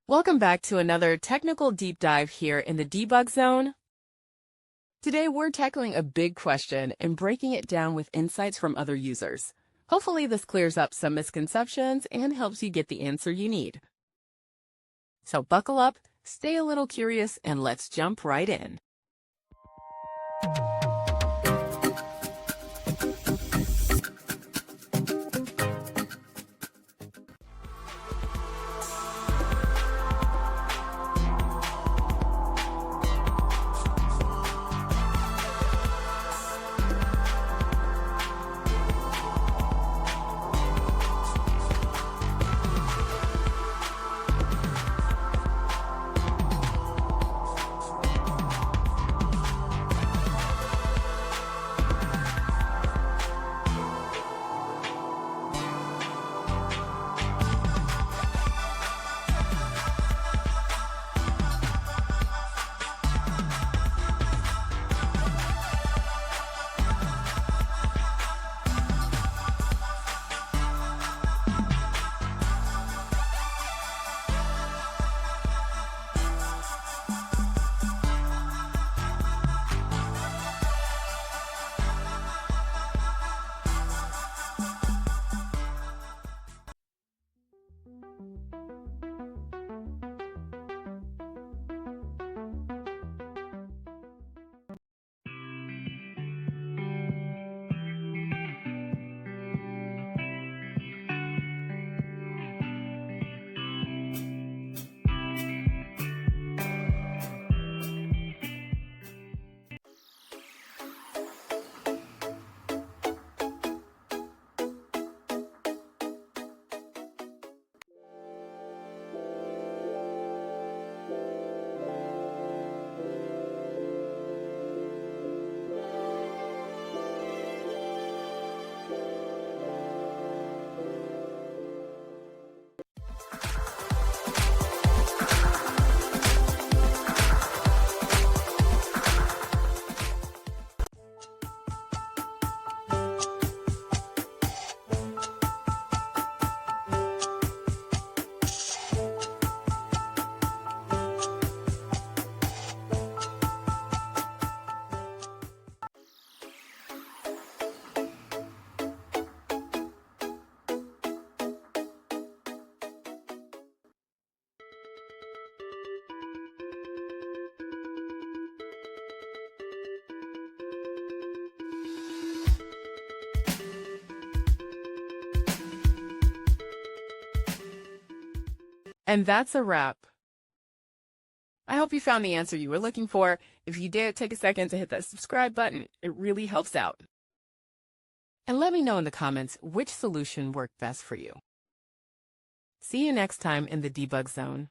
Welcome back to another technical deep dive here in the debug zone. Today we're tackling a big question and breaking it down with insights from other users. Hopefully this clears up some misconceptions and helps you get the answer you need. So buckle up, stay a little curious, and let's jump right in. And that's a wrap. I hope you found the answer you were looking for. If you did, take a second to hit that subscribe button. It really helps out. And let me know in the comments which solution worked best for you. See you next time in the debug zone.